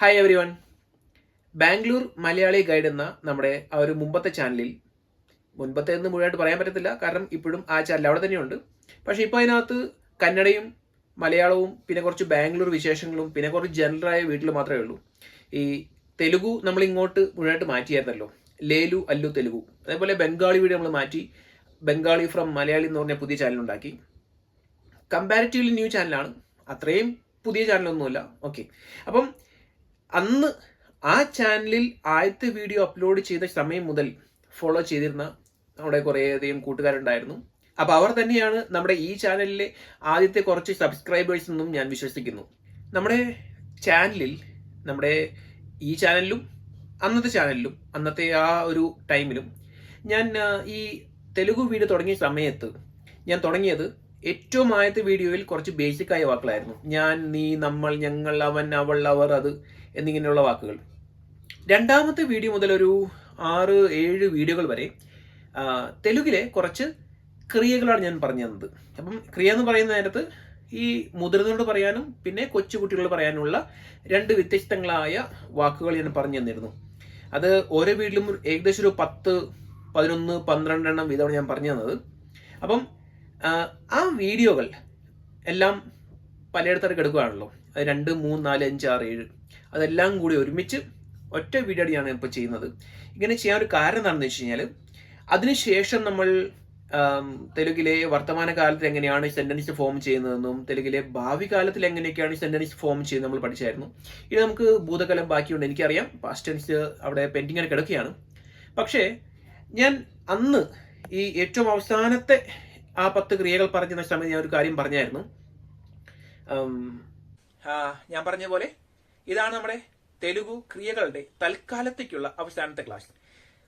Hi every one. Bangalore Malayali guide എന്ന നമ്മുടെ ആ ഒരു മുമ്പത്തെ ചാനലിൽ, മുൻപത്തെ എന്ന് മുഴുവനായിട്ട് പറയാൻ പറ്റത്തില്ല, കാരണം ഇപ്പോഴും ആ ചാനൽ അവിടെ തന്നെയുണ്ട്. പക്ഷേ ഇപ്പോൾ അതിനകത്ത് കന്നഡയും മലയാളവും പിന്നെ കുറച്ച് ബാംഗ്ലൂർ വിശേഷങ്ങളും പിന്നെ കുറച്ച് ജനറലായ വീട്ടിൽ മാത്രമേ ഉള്ളൂ. ഈ തെലുഗു നമ്മൾ ഇങ്ങോട്ട് മുഴുവനായിട്ട് മാറ്റിയായിരുന്നല്ലോ, ലേലു അല്ലു തെലുഗു. അതേപോലെ ബംഗാളി വീഡിയോ നമ്മൾ മാറ്റി ബംഗാളി ഫ്രം മലയാളി എന്ന് പറഞ്ഞ പുതിയ ചാനലുണ്ടാക്കി. കമ്പാരിറ്റീവ്ലി ന്യൂ ചാനലാണ്, അത്രയും പുതിയ ചാനലൊന്നുമല്ല. ഓക്കെ, അപ്പം അന്ന് ആ ചാനലിൽ ആദ്യത്തെ വീഡിയോ അപ്ലോഡ് ചെയ്ത സമയം മുതൽ ഫോളോ ചെയ്തിരുന്ന നമ്മുടെ കുറേയധികം കൂട്ടുകാരുണ്ടായിരുന്നു. അപ്പോൾ അവർ തന്നെയാണ് നമ്മുടെ ഈ ചാനലിലെ ആദ്യത്തെ കുറച്ച് സബ്സ്ക്രൈബേഴ്സ് എന്നും ഞാൻ വിശ്വസിക്കുന്നു. നമ്മുടെ ചാനലിൽ, നമ്മുടെ ഈ ചാനലിലും അന്നത്തെ ചാനലിലും അന്നത്തെ ആ ഒരു ടൈമിലും ഞാൻ ഈ തെലുഗു വീഡിയോ തുടങ്ങിയ സമയത്ത് ഞാൻ തുടങ്ങിയത് ഏറ്റവും ആദ്യത്തെ വീഡിയോയിൽ കുറച്ച് ബേസിക്കായ വാക്കുകളായിരുന്നു. ഞാൻ, നീ, നമ്മൾ, ഞങ്ങൾ, അവൻ, അവൾ, അവർ, അത് എന്നിങ്ങനെയുള്ള വാക്കുകൾ. രണ്ടാമത്തെ വീഡിയോ മുതൽ ഒരു 6-7 വീഡിയോകൾ വരെ തെലുങ്കിലെ കുറച്ച് ക്രിയകളാണ് ഞാൻ പറഞ്ഞു തന്നത്. അപ്പം ക്രിയ എന്ന് പറയുന്ന നേരത്ത് ഈ മുതിർന്നവരോട് പറയാനും പിന്നെ കൊച്ചുകുട്ടികളോട് പറയാനുള്ള 2 വ്യത്യസ്തങ്ങളായ വാക്കുകൾ ഞാൻ പറഞ്ഞു തന്നിരുന്നു. അത് ഓരോ വീട്ടിലും ഏകദേശം ഒരു 10, 11, 12 എണ്ണം വീതമാണ് ഞാൻ പറഞ്ഞു തന്നത്. അപ്പം ആ വീഡിയോകൾ എല്ലാം പലയിടത്തേക്ക് എടുക്കുകയാണല്ലോ. അത് 2, 3, 4, 5, 6, 7 അതെല്ലാം കൂടി ഒരുമിച്ച് ഒറ്റ വീഡിയോ ആണ് ഇപ്പോൾ ചെയ്യുന്നത്. ഇങ്ങനെ ചെയ്യാൻ ഒരു കാരണം എന്താണെന്ന് വെച്ച് കഴിഞ്ഞാൽ, അതിനുശേഷം നമ്മൾ തെലുങ്കിലെ വർത്തമാനകാലത്തിൽ എങ്ങനെയാണ് സെന്റൻസ് ഫോം ചെയ്യുന്നതെന്നും തെലുങ്കിലെ ഭാവി കാലത്തിൽ എങ്ങനെയൊക്കെയാണ് സെന്റൻസ് ഫോം ചെയ്യുന്നത് നമ്മൾ പഠിച്ചായിരുന്നു. ഇനി നമുക്ക് ഭൂതകാലം ബാക്കിയുണ്ട്, എനിക്കറിയാം. പാസ്റ്റ് ടെൻസ് അവിടെ പെൻഡിങ്ങിൽ കിടക്കുകയാണ്. പക്ഷേ ഞാൻ അന്ന് ഈ ഏറ്റവും അവസാനത്തെ ആ 10 ക്രിയകൾ പറഞ്ഞ സമയത്ത് ഞാൻ ഒരു കാര്യം പറഞ്ഞായിരുന്നു. ഞാൻ പറഞ്ഞ പോലെ ഇതാണ് നമ്മുടെ തെലുഗു ക്രിയകളുടെ തൽക്കാലത്തേക്കുള്ള അവസാനത്തെ ക്ലാസ്.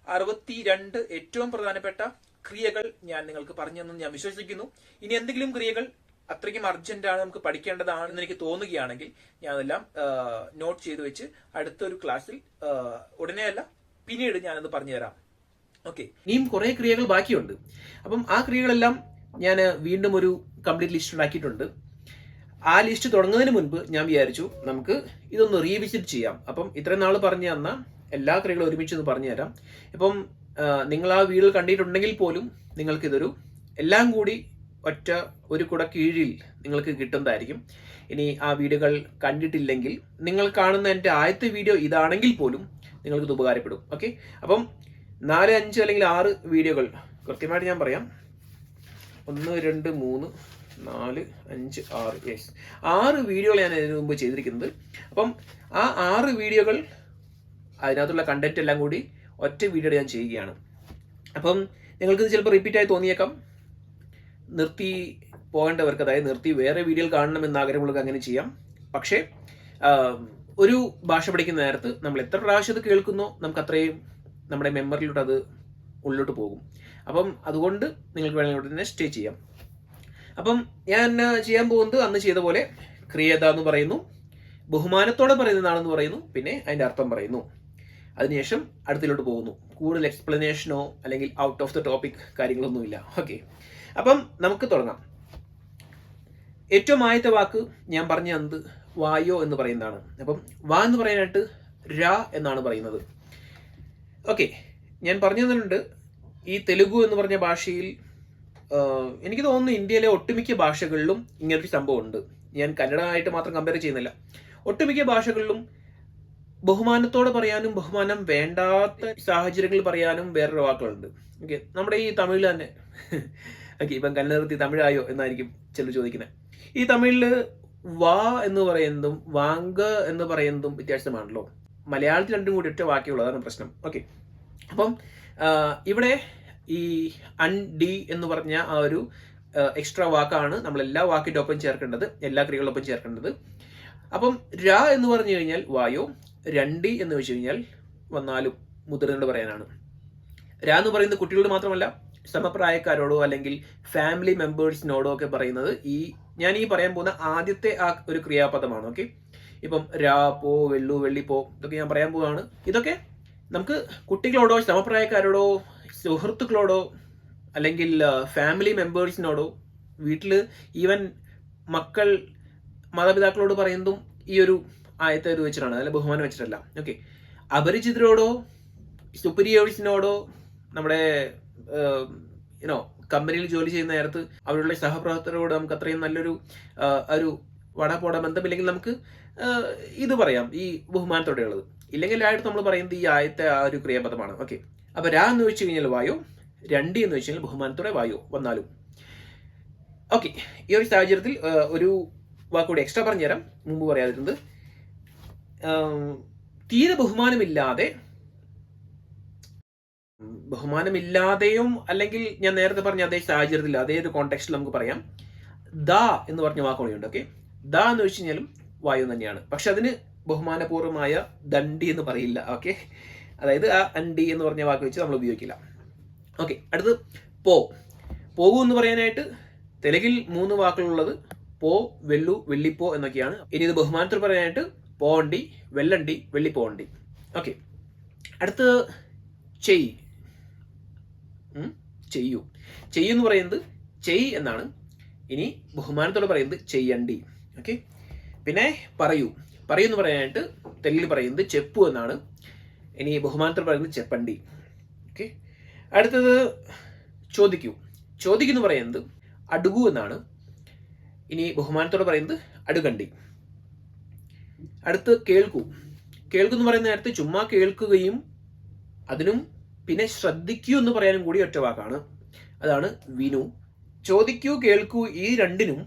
62 ഏറ്റവും പ്രധാനപ്പെട്ട ക്രിയകൾ ഞാൻ നിങ്ങൾക്ക് പറഞ്ഞെന്ന് ഞാൻ വിശ്വസിക്കുന്നു. ഇനി എന്തെങ്കിലും ക്രിയകൾ അത്രയ്ക്കും അർജന്റാണ്, നമുക്ക് പഠിക്കേണ്ടതാണെന്ന് എനിക്ക് തോന്നുകയാണെങ്കിൽ ഞാൻ അതെല്ലാം നോട്ട് ചെയ്ത് വെച്ച് അടുത്തൊരു ക്ലാസ്സിൽ, ഉടനെയല്ല പിന്നീട് ഞാനത് പറഞ്ഞു തരാം. ഓക്കെ, ഇനിയും കുറെ ക്രിയകൾ ബാക്കിയുണ്ട്. അപ്പം ആ ക്രിയകളെല്ലാം ഞാൻ വീണ്ടും ഒരു കംപ്ലീറ്റ് ലിസ്റ്റ് ഉണ്ടാക്കിയിട്ടുണ്ട്. ആ ലിസ്റ്റ് തുടങ്ങുന്നതിന് മുൻപ് ഞാൻ വിചാരിച്ചു നമുക്ക് ഇതൊന്ന് റീവിസിറ്റ് ചെയ്യാം. അപ്പം ഇത്രയും നാൾ പറഞ്ഞു തന്ന എല്ലാ ക്രിയകളും ഒരുമിച്ച് പറഞ്ഞു തരാം. ഇപ്പം നിങ്ങൾ ആ വീഡിയോ കണ്ടിട്ടുണ്ടെങ്കിൽ പോലും നിങ്ങൾക്ക് ഇതൊരു എല്ലാം കൂടി ഒറ്റ ഒരു കുട കീഴിൽ നിങ്ങൾക്ക് കിട്ടുന്നതായിരിക്കും. ഇനി ആ വീഡിയോകൾ കണ്ടിട്ടില്ലെങ്കിൽ നിങ്ങൾ കാണുന്ന എൻ്റെ ആദ്യത്തെ വീഡിയോ ഇതാണെങ്കിൽ പോലും നിങ്ങൾക്ക് ഇത് ഉപകാരപ്പെടും. ഓക്കെ, അപ്പം 4, 5 അല്ലെങ്കിൽ 6 വീഡിയോകൾ കൃത്യമായിട്ട് ഞാൻ പറയാം. 1, 2, 3, 4, 5, 6, യെസ്, 6 വീഡിയോകൾ ഞാൻ ഇതിനു മുമ്പ് ചെയ്തിരിക്കുന്നത്. അപ്പം ആ 6 വീഡിയോകൾ, അതിനകത്തുള്ള കണ്ടന്റ് എല്ലാം കൂടി ഒറ്റ വീഡിയോ ഞാൻ ചെയ്യുകയാണ്. അപ്പം നിങ്ങൾക്ക് ചിലപ്പോൾ റിപ്പീറ്റായി തോന്നിയേക്കാം. നിർത്തി പോകേണ്ടവർക്ക്, അതായത് നിർത്തി വേറെ വീഡിയോ കാണണമെന്ന് ആഗ്രഹമുള്ളവർക്ക് അങ്ങനെ ചെയ്യാം. പക്ഷേ ഒരു ഭാഷ പഠിക്കുന്ന നേരത്ത് നമ്മൾ എത്ര പ്രാവശ്യം അത് കേൾക്കുന്നോ നമുക്ക് അത്രയും നമ്മുടെ മെമ്മറിയിലോട്ട് അത് ഉള്ളിലോട്ട് പോകും. അപ്പം അതുകൊണ്ട് നിങ്ങൾക്ക് വേണമെങ്കിൽ തന്നെ സ്റ്റേ ചെയ്യാം. അപ്പം ഞാൻ ചെയ്യാൻ പോകുന്നത് അന്ന് ചെയ്ത പോലെ ക്രിയത എന്ന് പറയുന്നു, ബഹുമാനത്തോടെ പറയുന്നതാണെന്ന് പറയുന്നു, പിന്നെ അതിൻ്റെ അർത്ഥം പറയുന്നു. അതിനുശേഷം അടുത്തിലോട്ട് പോകുന്നു. കൂടുതൽ എക്സ്പ്ലനേഷനോ അല്ലെങ്കിൽ ഔട്ട് ഓഫ് ദ ടോപ്പിക് കാര്യങ്ങളൊന്നുമില്ല. ഓക്കെ, അപ്പം നമുക്ക് തുടങ്ങാം. ഏറ്റവും ആദ്യത്തെ വാക്ക് ഞാൻ പറഞ്ഞു തന്നത് വായോ എന്ന് പറയുന്നതാണ്. അപ്പം വാ എന്ന് പറയാനായിട്ട് ര എന്നാണ് പറയുന്നത്. ഓക്കെ, ഞാൻ പറഞ്ഞു തന്നിട്ടുണ്ട് ഈ തെലുഗു എന്ന് പറഞ്ഞ ഭാഷയിൽ എനിക്ക് തോന്നുന്നു ഇന്ത്യയിലെ ഒട്ടുമിക്ക ഭാഷകളിലും ഇങ്ങനൊരു സംഭവം ഉണ്ട്. ഞാൻ കന്നഡമായിട്ട് മാത്രം കമ്പയർ ചെയ്യുന്നില്ല. ഒട്ടുമിക്ക ഭാഷകളിലും ബഹുമാനത്തോടെ പറയാനും ബഹുമാനം വേണ്ടാത്ത സാഹചര്യങ്ങളിൽ പറയാനും വേറൊരു വാക്കുകളുണ്ട്. ഓക്കെ, നമ്മുടെ ഈ തമിഴിൽ തന്നെ ഓക്കെ, ഇപ്പം കന്നഡത്തിൽ തമിഴായോ എന്നായിരിക്കും ചിലർ ചോദിക്കുന്നത്. ഈ തമിഴിൽ വാ എന്ന് പറയുന്നതും വാങ്ക എന്ന് പറയുന്നതും വ്യത്യാസമാണല്ലോ. മലയാളത്തിൽ രണ്ടും കൂടി ഒറ്റ വാക്കുള്ളൂ, അതാണ് പ്രശ്നം. ഓക്കെ, അപ്പം ഇവിടെ ഈ ഡി എന്ന് പറഞ്ഞ ആ ഒരു എക്സ്ട്രാ വാക്കാണ് നമ്മൾ എല്ലാ വാക്കിൻ്റെ ഒപ്പം ചേർക്കേണ്ടത്, എല്ലാ ക്രിയകളൊപ്പം ചേർക്കേണ്ടത്. അപ്പം ര എന്ന് പറഞ്ഞു കഴിഞ്ഞാൽ വായോ, രണ്ടി എന്ന് വെച്ച് കഴിഞ്ഞാൽ വന്നാലും മുതിർന്നോട് പറയാനാണ്. ര എന്ന് പറയുന്നത് കുട്ടികളോട് മാത്രമല്ല, സമപ്രായക്കാരോടോ അല്ലെങ്കിൽ ഫാമിലി മെമ്പേഴ്സിനോടോ ഒക്കെ പറയുന്നത് ഞാൻ ഈ പറയാൻ പോകുന്ന ആദ്യത്തെ ആ ഒരു ക്രിയാപദമാണ്. ഓക്കെ, ഇപ്പം രാ, പോ, വെള്ളു, വെള്ളി, പോ, ഇതൊക്കെ ഞാൻ പറയാൻ പോവുകയാണ്. ഇതൊക്കെ നമുക്ക് കുട്ടികളോടോ സമപ്രായക്കാരോടോ സുഹൃത്തുക്കളോടോ അല്ലെങ്കിൽ ഫാമിലി മെമ്പേഴ്സിനോടോ വീട്ടിൽ ഈവൻ മക്കൾ മാതാപിതാക്കളോട് പറയുന്നതും ഈ ഒരു ആദ്യത്തെ ഇത് വെച്ചിട്ടാണ്, അതിൽ ബഹുമാനം വെച്ചിട്ടല്ല. ഓക്കെ, അപരിചിതരോടോ സുപ്പീരിയേഴ്സിനോടോ നമ്മുടെ യുനോ കമ്പനിയിൽ ജോലി ചെയ്യുന്ന നേരത്ത് അവരുടെ സഹപ്രവർത്തകരോട് നമുക്ക് അത്രയും നല്ലൊരു ഒരു വടപോട ബന്ധമില്ലെങ്കിൽ നമുക്ക് ഇത് പറയാം, ഈ ബഹുമാനത്തോടെ ഉള്ളത്. ഇല്ലെങ്കിൽ ആയിട്ട് നമ്മൾ പറയുന്നത് ഈ ആദ്യത്തെ ആ ഒരു ക്രിയാപദമാണ്. ഓക്കെ, അപ്പൊ രാ എന്ന് വെച്ച് കഴിഞ്ഞാൽ വായോ, രണ്ടി എന്ന് വെച്ച് കഴിഞ്ഞാൽ ബഹുമാനത്തോടെ വായോ വന്നാലും. ഓക്കെ, ഈ ഒരു സാഹചര്യത്തിൽ ഒരു വാക്കുകൂടി എക്സ്ട്രാ പറഞ്ഞുതരാം, മുമ്പ് പറയാതിരുന്നത്. തീരെ ബഹുമാനമില്ലാതെയും അല്ലെങ്കിൽ ഞാൻ നേരത്തെ പറഞ്ഞ അതേ സാഹചര്യത്തിൽ അതേ ഒരു കോണ്ടെക്സ്റ്റിൽ നമുക്ക് പറയാം. ദ എന്ന് പറഞ്ഞ വാക്കുകൂടിയുണ്ട്. ഓക്കെ, ദ എന്ന് വെച്ച് കഴിഞ്ഞാലും വായു തന്നെയാണ്, പക്ഷെ അതിന് ബഹുമാനപൂർവമായ ദണ്ഡി എന്ന് പറയില്ല. ഓക്കെ, അതായത് ആ അണ്ടി എന്ന് പറഞ്ഞ വാക്ക് വെച്ച് നമ്മൾ ഉപയോഗിക്കില്ല. ഓക്കെ, അടുത്ത് പോകൂ എന്ന് പറയാനായിട്ട് തെലുങ്കിൽ 3 വാക്കുകളുള്ളത് പോ, വെല്ലു, വെള്ളിപ്പോ എന്നൊക്കെയാണ്. ഇനി ഇത് ബഹുമാനത്തിൽ പറയാനായിട്ട് പോവണ്ടി, വെല്ലണ്ടി, വെള്ളിപ്പോവണ്ടി. ഓക്കെ, അടുത്ത് ചെയ്യൂ എന്ന് പറയുന്നത് ചെയ് എന്നാണ്. ഇനി ബഹുമാനത്തോടെ പറയുന്നത് ചെയ്യണ്ടി. ഓക്കെ, പിന്നെ പറയൂ എന്ന് പറയാനായിട്ട് തെലുങ്കിൽ പറയുന്നത് ചെപ്പു എന്നാണ്. ഇനി ബഹുമാനത്തോടെ പറയുന്നത് ചെപ്പണ്ടി. ഓക്കെ, അടുത്തത് ചോദിക്കൂ എന്ന് പറയുന്നത് അടുകു എന്നാണ്. ഇനി ബഹുമാനത്തോടെ പറയുന്നത് അടുകണ്ടി. അടുത്ത് കേൾക്കൂ എന്ന് പറയുന്ന നേരത്തെ ചുമ്മാ കേൾക്കുകയും അതിനും പിന്നെ ശ്രദ്ധിക്കൂ എന്ന് പറയാനും കൂടി ഒറ്റ വാക്കാണ്, അതാണ് വിനു. ചോദിക്കൂ, കേൾക്കൂ ഈ രണ്ടിനും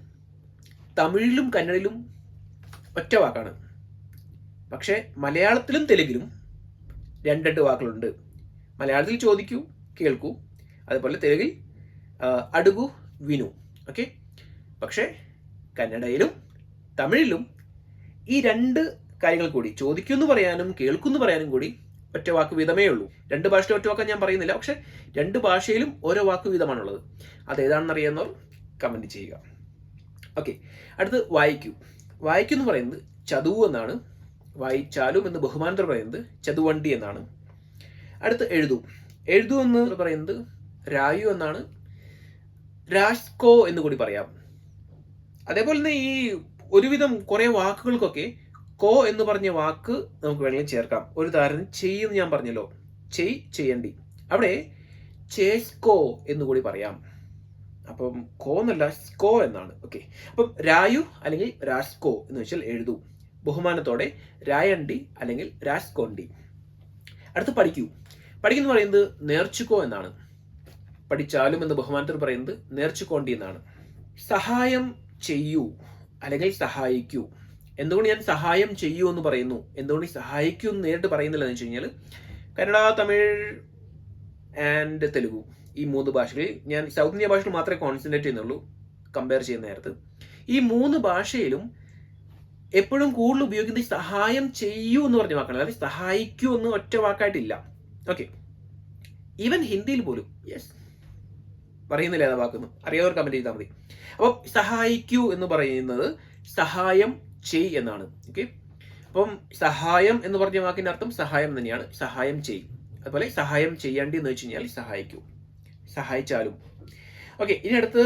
തമിഴിലും കന്നഡയിലും ഒറ്റ വാക്കാണ്. പക്ഷെ മലയാളത്തിലും തെലുങ്കിലും 2 വാക്കുകളുണ്ട്. മലയാളത്തിൽ ചോദിക്കൂ, കേൾക്കൂ, അതുപോലെ തെലുങ്കിൽ അടുകു, വിനു. ഓക്കെ, പക്ഷെ കന്നഡയിലും തമിഴിലും ഈ 2 കാര്യങ്ങൾ കൂടി ചോദിക്കൂ എന്ന് പറയാനും കേൾക്കൂ എന്ന് പറയാനും കൂടി ഒറ്റ വാക്ക് വീതമേ ഉള്ളൂ. 2 ഭാഷയിൽ ഒറ്റ വാക്കാൻ ഞാൻ പറയുന്നില്ല, പക്ഷെ 2 ഭാഷയിലും ഓരോ വാക്ക് വീതമാണുള്ളത്. അതേതാണെന്ന് അറിയാവുന്നവർ കമന്റ് ചെയ്യുക. ഓക്കെ, അടുത്ത് വായിക്കൂ എന്ന് പറയുന്നത് ചതുവു എന്നാണ്. വായിച്ചാലും എന്ന് ബഹുമാനത്തോടെ പറയുന്നത് ചതുവണ്ടി എന്നാണ്. അടുത്ത് എഴുതൂ എന്ന് പറയുന്നത് രായു എന്നാണ്. രാഷ്കോ എന്ന് കൂടി പറയാം. അതേപോലെ തന്നെ ഈ ഒരുവിധം കുറെ വാക്കുകൾക്കൊക്കെ കോ എന്ന് പറഞ്ഞ വാക്ക് നമുക്ക് വേണമെങ്കിൽ ചേർക്കാം. ഒരു ഉദാഹരണം ചെയ്യുമെന്ന് ഞാൻ പറഞ്ഞല്ലോ, ചെയ്യണ്ടി, അവിടെ ചേസ്കോ എന്ന് കൂടി പറയാം. അപ്പം കോ എന്നല്ല, സ്കോ എന്നാണ്. ഓക്കെ, അപ്പം രായു അല്ലെങ്കിൽ രാസ്കോ എന്ന് വെച്ചാൽ എഴുതൂ. ബഹുമാനത്തോടെ രായണ്ടി അല്ലെങ്കിൽ രാസ്കോണ്ടി. അടുത്ത് പഠിക്കൂ എന്ന് പറയുന്നത് നേർച്ചുക്കോ എന്നാണ്. പഠിച്ചാലും എന്ന് ബഹുമാനത്തിൽ പറയുന്നത് നേർച്ചുക്കോണ്ടി എന്നാണ്. സഹായം ചെയ്യൂ അല്ലെങ്കിൽ സഹായിക്കൂ. എന്തുകൊണ്ട് ഞാൻ സഹായം ചെയ്യൂ എന്ന് പറയുന്നു, എന്തുകൊണ്ട് സഹായിക്കൂ എന്ന് നേരിട്ട് പറയുന്നില്ല എന്ന് വെച്ച് കഴിഞ്ഞാൽ കന്നഡ, തമിഴ് ആൻഡ് തെലുഗു ഈ 3 ഭാഷകളിൽ ഞാൻ സൗത്ത് ഇന്ത്യ ഭാഷയിൽ മാത്രമേ കോൺസെൻട്രേറ്റ് ചെയ്യുന്നുള്ളൂ കമ്പയർ ചെയ്യുന്ന നേരത്ത്. ഈ 3 ഭാഷയിലും എപ്പോഴും കൂടുതൽ ഉപയോഗിക്കുന്നത് സഹായം ചെയ്യൂ എന്ന് പറഞ്ഞ വാക്കാണ്, അതായത് സഹായിക്കൂ എന്ന് ഒറ്റ വാക്കായിട്ടില്ല. ഓക്കെ, ഈവൻ ഹിന്ദിയിൽ പോലും യെസ് പറയുന്നില്ല ഏതാ വാക്കൊന്നും, അറിയാവുന്നവർ കമന്റ് ചെയ്താൽ മതി. അപ്പം സഹായിക്കൂ എന്ന് പറയുന്നത് സഹായം ചെയ് എന്നാണ്. ഓക്കെ, അപ്പം സഹായം എന്ന് പറഞ്ഞ വാക്കിന്റെ അർത്ഥം സഹായം തന്നെയാണ്, സഹായം ചെയ്. അതുപോലെ സഹായം ചെയ്യേണ്ടി എന്ന് വെച്ച് കഴിഞ്ഞാൽ സഹായിക്കൂ, സഹായിച്ചാലും. ഓക്കെ, ഇനി അടുത്ത്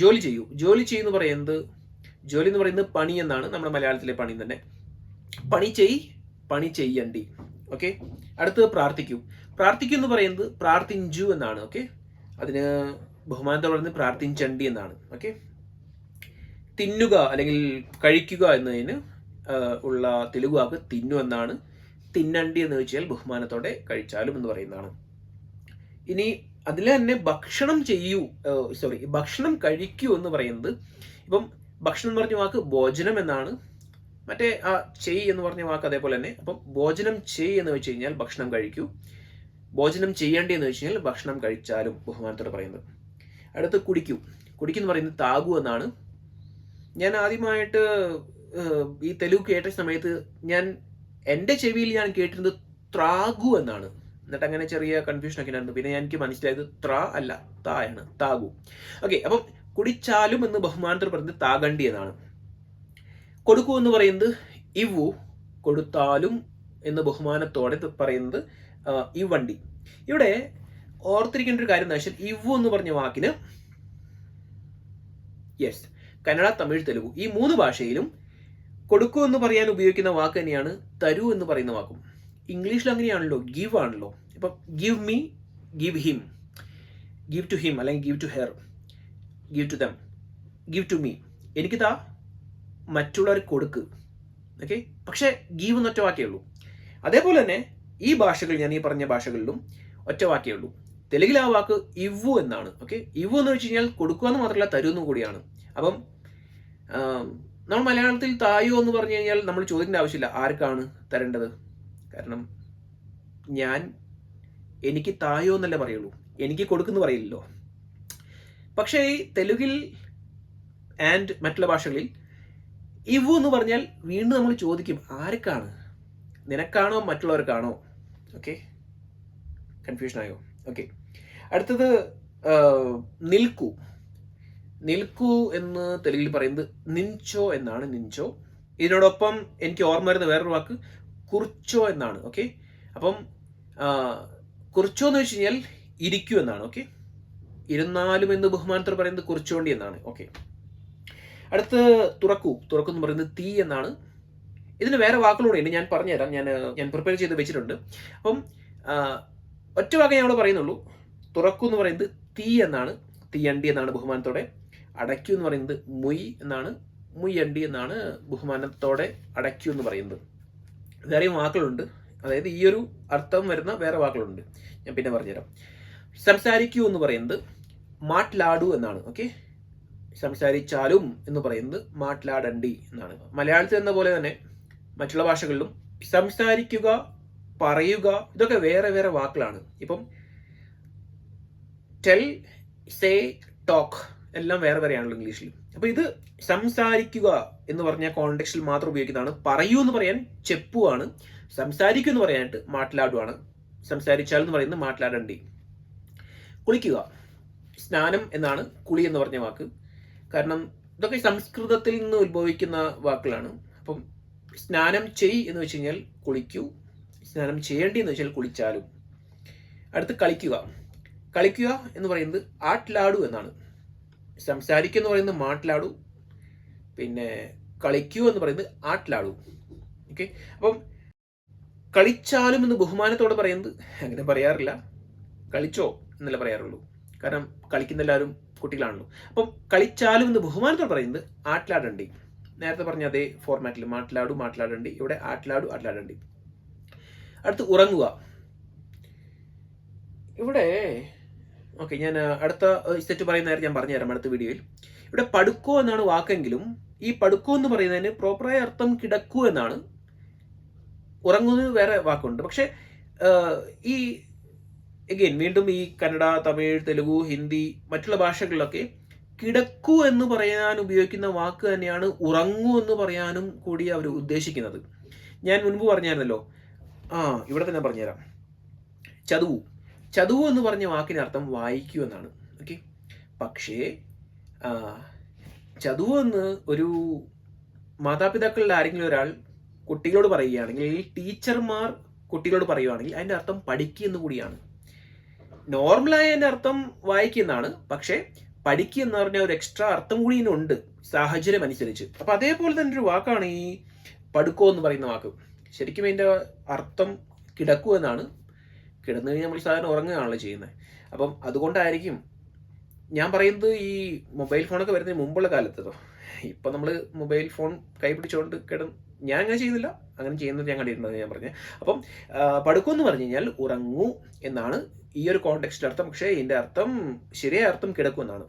ജോലി എന്ന് പറയുന്നത് പണി എന്നാണ്. നമ്മുടെ മലയാളത്തിലെ പണി തന്നെ. പണി ചെയ്യണ്ടി. ഓക്കെ, അടുത്ത് പ്രാർത്ഥിക്കൂ എന്ന് പറയുന്നത് പ്രാർത്ഥിഞ്ചു എന്നാണ്. ഓക്കെ, അതിന് ബഹുമാനത്തോടെ പറയുന്നത് പ്രാർത്ഥിഞ്ചണ്ടി എന്നാണ്. ഓക്കെ, തിന്നുക അല്ലെങ്കിൽ കഴിക്കുക എന്നതിന് ഉള്ള തെലുഗു വാക്ക് തിന്നു എന്നാണ്. തിന്നണ്ടി എന്ന് വെച്ചാൽ ബഹുമാനത്തോടെ കഴിച്ചാലും എന്ന് പറയുന്നതാണ്. ഇനി അതിൽ തന്നെ ഭക്ഷണം കഴിക്കൂ എന്ന് പറയുന്നത്, ഇപ്പം ഭക്ഷണം എന്ന് പറഞ്ഞ വാക്ക് ഭോജനം എന്നാണ്. മറ്റേ ആ ചെയ് എന്ന് പറഞ്ഞ വാക്ക് അതേപോലെ തന്നെ. അപ്പം ഭോജനം ചെയ് എന്ന് വെച്ച് കഴിഞ്ഞാൽ ഭക്ഷണം കഴിക്കൂ, ഭോജനം ചെയ്യേണ്ടി എന്ന് വെച്ച് കഴിഞ്ഞാൽ ഭക്ഷണം കഴിച്ചാലും ബഹുമാനത്തോടെ പറയുന്നത്. അടുത്ത് കുടിക്കൂ എന്ന് പറയുന്നത് താഗു എന്നാണ്. ഞാൻ ആദ്യമായിട്ട് ഈ തെലുഗു കേട്ട സമയത്ത് എൻ്റെ ചെവിയിൽ ഞാൻ കേട്ടിരുന്നത് ത്രാഗു എന്നാണ്. എന്നിട്ട് അങ്ങനെ ചെറിയ കൺഫ്യൂഷൻ ഒക്കെ ഉണ്ടായിരുന്നു. പിന്നെ എനിക്ക് മനസ്സിലായത് ത്ര അല്ല തായാണ്, താഗു. ഓക്കെ, അപ്പം കുടിച്ചാലും എന്ന് ബഹുമാനത്തോട് പറയുന്നത് താഗണ്ടി എന്നാണ്. കൊടുക്കൂ എന്ന് പറയുന്നത് ഇവു, കൊടുത്താലും എന്ന് ബഹുമാനത്തോടെ പറയുന്നത് ഇവണ്ടി. ഇവിടെ ഓർത്തിരിക്കേണ്ട ഒരു കാര്യം എന്താ വെച്ചാൽ ഇവു എന്ന് പറഞ്ഞ വാക്കിന് യെസ് കന്നഡ, തമിഴ്, തെലുഗു ഈ 3 ഭാഷയിലും കൊടുക്കൂ എന്ന് പറയാൻ ഉപയോഗിക്കുന്ന വാക്ക് തന്നെയാണ് തരൂ എന്ന് പറയുന്ന വാക്കും. ഇംഗ്ലീഷിൽ അങ്ങനെയാണല്ലോ, ഗിവ് ആണല്ലോ. ഇപ്പം give me, give him, give to him അല്ലെങ്കിൽ give to her, give to them, give to me. എനിക്ക് താ, മറ്റുള്ളവർക്ക് കൊടുക്ക്. ഓക്കെ, പക്ഷേ ഗീവ് എന്നൊറ്റ വാക്കേ ഉള്ളൂ. അതേപോലെ തന്നെ ഈ ഭാഷകൾ, ഞാൻ ഈ പറഞ്ഞ ഭാഷകളിലും ഒറ്റ വാക്കേ ഉള്ളൂ. തെലുങ്കിൽ ആ വാക്ക് ഇവു എന്നാണ്. ഓക്കെ, ഇവു എന്ന് വെച്ച് കഴിഞ്ഞാൽ കൊടുക്കുക എന്ന് മാത്രമല്ല തരുമെന്നും കൂടിയാണ്. അപ്പം നമ്മൾ മലയാളത്തിൽ തായോ എന്ന് പറഞ്ഞു കഴിഞ്ഞാൽ നമ്മൾ ചോദിക്കേണ്ട ആവശ്യമില്ല ആർക്കാണ് തരേണ്ടത്. കാരണം ഞാൻ എനിക്ക് തായോ എന്നല്ലേ പറയുള്ളൂ, എനിക്ക് കൊടുക്കുന്നു പറയില്ലല്ലോ. പക്ഷേ ഈ തെലുങ്കിൽ ആൻഡ് മറ്റുള്ള ഭാഷകളിൽ ഇവു എന്ന് പറഞ്ഞാൽ വീണ്ടും നമ്മൾ ചോദിക്കും ആർക്കാണ്, നിനക്കാണോ മറ്റുള്ളവർക്കാണോ? ഓക്കെ, കൺഫ്യൂഷൻ ആയോ? ഓക്കെ, അടുത്തത് നിൽക്കൂ. നിൽക്കൂ എന്ന് തെലുങ്കിൽ പറയുന്നത് നിൻചോ എന്നാണ്. നിൻചോ. ഇതിനോടൊപ്പം എനിക്ക് ഓർമ്മ വരുന്ന വേറൊരു വാക്ക് കുർച്ചോ എന്നാണ്. ഓക്കെ, അപ്പം കുർച്ചോ എന്ന് വെച്ച് കഴിഞ്ഞാൽ ഇരിക്കൂ എന്നാണ്. ഓക്കെ, ഇരുന്നാലും എന്ന് ബഹുമാനത്തോട് പറയുന്നത് കുറിച്ചോണ്ടി എന്നാണ്. ഓക്കെ, അടുത്ത് തുറക്കൂ. തുറക്കൂ എന്ന് പറയുന്നത് തീ എന്നാണ്. ഇതിന് വേറെ വാക്കുകളൂടെ ഉണ്ട്, ഞാൻ പറഞ്ഞുതരാം. ഞാൻ പ്രിപ്പയർ ചെയ്ത് വെച്ചിട്ടുണ്ട്. അപ്പം ഒറ്റ വാക്ക് ഞാൻ അവിടെ പറയുന്നുള്ളൂ. തുറക്കൂ എന്ന് പറയുന്നത് തീ എന്നാണ്. തീയണ്ടി എന്നാണ് ബഹുമാനത്തോടെ. അടയ്ക്കൂ എന്ന് പറയുന്നത് മുയ് എന്നാണ്. മുയ്യണ്ടി എന്നാണ് ബഹുമാനത്തോടെ അടയ്ക്കൂ എന്ന് പറയുന്നത്. വേറെയും വാക്കുകളുണ്ട്, അതായത് ഈ ഒരു അർത്ഥം വരുന്ന വേറെ വാക്കുകളുണ്ട്, ഞാൻ പിന്നെ പറഞ്ഞുതരാം. സംസാരിക്കൂ എന്ന് പറയുന്നത് മാട്ലാഡു എന്നാണ്. ഓക്കെ, സംസാരിച്ചാലും എന്ന് പറയുന്നത് മാട്ലാഡണ്ടി എന്നാണ്. മലയാളത്തിൽ എന്ന പോലെ തന്നെ മറ്റുള്ള ഭാഷകളിലും സംസാരിക്കുക, പറയുക, ഇതൊക്കെ വേറെ വേറെ വാക്കുകളാണ്. ഇപ്പം ടെൽ, സേ, ടോക്ക് എല്ലാം വേറെ വേറെയാണല്ലോ ഇംഗ്ലീഷിൽ. അപ്പൊ ഇത് സംസാരിക്കുക എന്ന് പറഞ്ഞ കോണ്ടെക്സ്റ്റിൽ മാത്രം ഉപയോഗിക്കുന്നതാണ്. പറയൂ എന്ന് പറയാൻ ചെപ്പു ആണ്. സംസാരിക്കൂ എന്ന് പറയാനായിട്ട് മാട്ലാഡു ആണ്. സംസാരിച്ചാൽ എന്ന് പറയുന്നത് മാട്ലാഡണ്ടി. കുളിക്കുക, സ്നാനം എന്നാണ് കുളി എന്ന് പറഞ്ഞ വാക്ക്. കാരണം ഇതൊക്കെ സംസ്കൃതത്തിൽ നിന്ന് ഉത്ഭവിക്കുന്ന വാക്കുകളാണ്. അപ്പം സ്നാനം ചെയ് എന്ന് വെച്ച് കഴിഞ്ഞാൽ കുളിക്കൂ, സ്നാനം ചെയ്യേണ്ടി എന്ന് വെച്ചാൽ കുളിച്ചാലും. അടുത്ത് കളിക്കുക. കളിക്കുക എന്ന് പറയുന്നത് ആട്ലാഡു എന്നാണ്. സംസാരിക്കുക എന്ന് പറയുന്നത് മാട്ലാഡു, പിന്നെ കളിക്കൂ എന്ന് പറയുന്നത് ആട്ലാഡു. ഓക്കെ, അപ്പം കളിച്ചാലും എന്ന് ബഹുമാനത്തോടെ പറയുന്നത് അങ്ങനെ പറയാറില്ല, കളിച്ചോ എന്നല്ല പറയാറുള്ളൂ. കാരണം കളിക്കുന്ന എല്ലാവരും കുട്ടികളാണല്ലോ. അപ്പം കളിച്ചാലും എന്ന് ബഹുമാനത്തോടെ പറയുന്നത് ആട്ലാഡണ്ടി. നേരത്തെ പറഞ്ഞ അതേ ഫോർമാറ്റിൽ മാട്ലാഡു, മാട്ലാഡണ്ടി. ഇവിടെ ആട്ലാഡു, ആട്ലാഡണ്ടി. അടുത്ത് ഉറങ്ങുക. ഇവിടെ ഓക്കെ, ഞാൻ അടുത്ത സെറ്റ് പറയുന്ന നേരം ഞാൻ പറഞ്ഞുതരാം അടുത്ത വീഡിയോയിൽ. ഇവിടെ പടുക്കോ എന്നാണ് വാക്കെങ്കിലും ഈ പടുക്കോ എന്ന് പറയുന്നതിന് പ്രോപ്പറായ അർത്ഥം കിടക്കൂ എന്നാണ്. ഉറങ്ങുന്നത് വേറെ വാക്കുണ്ട്. പക്ഷെ ഈ എഗെയിൻ വീണ്ടും ഈ കന്നഡ, തമിഴ്, തെലുഗു, ഹിന്ദി മറ്റുള്ള ഭാഷകളിലൊക്കെ കിടക്കൂ എന്ന് പറയാൻ ഉപയോഗിക്കുന്ന വാക്ക് തന്നെയാണ് ഉറങ്ങൂ എന്ന് പറയാനും കൂടി അവർ ഉദ്ദേശിക്കുന്നത്. ഞാൻ മുൻപ് പറഞ്ഞായിരുന്നല്ലോ, ഇവിടെ തന്നെ പറഞ്ഞുതരാം. ചതുവു. ചതുവു എന്ന് പറഞ്ഞ വാക്കിന് അർത്ഥം വായിക്കൂ എന്നാണ്. ഓക്കെ, പക്ഷേ ചതുവു എന്ന് ഒരു മാതാപിതാക്കളിൽ ആരെങ്കിലും ഒരാൾ കുട്ടികളോട് പറയുകയാണെങ്കിൽ, ടീച്ചർമാർ കുട്ടികളോട് പറയുകയാണെങ്കിൽ അതിൻ്റെ അർത്ഥം പഠിക്കുക എന്ന് കൂടിയാണ്. നോർമലായ അതിൻ്റെ അർത്ഥം വായിക്കുന്നതാണ്, പക്ഷേ പഠിക്കുക എന്ന് പറഞ്ഞ ഒരു എക്സ്ട്രാ അർത്ഥം കൂടി ഇതിനുണ്ട് സാഹചര്യം അനുസരിച്ച്. അപ്പം അതേപോലെ തന്നെ ഒരു വാക്കാണ് ഈ പടുക്കോ എന്ന് പറയുന്ന വാക്ക്. ശരിക്കും അതിൻ്റെ അർത്ഥം കിടക്കൂ എന്നാണ്. കിടന്നു കഴിഞ്ഞാൽ നമ്മൾ സാധാരണ ഉറങ്ങുകയാണല്ലോ ചെയ്യുന്നത്. അപ്പം അതുകൊണ്ടായിരിക്കും ഞാൻ പറയുന്നത് ഈ മൊബൈൽ ഫോണൊക്കെ വരുന്നതിന് മുമ്പുള്ള കാലത്തോ. ഇപ്പം നമ്മൾ മൊബൈൽ ഫോൺ കൈ പിടിച്ചുകൊണ്ട് ഞാൻ അങ്ങനെ ചെയ്യുന്നില്ല, അങ്ങനെ ചെയ്യുന്നത് ഞാൻ കണ്ടിട്ടുണ്ടെന്ന് ഞാൻ പറഞ്ഞത്. അപ്പം പടുക്കൂ എന്ന് പറഞ്ഞു കഴിഞ്ഞാൽ ഉറങ്ങൂ എന്നാണ് ഈ ഒരു കോണ്ടെക്സ്റ്റിൽ അർത്ഥം. പക്ഷേ ഇതിൻ്റെ അർത്ഥം, ശരിയായ അർത്ഥം കിടക്കൂ എന്നാണ്.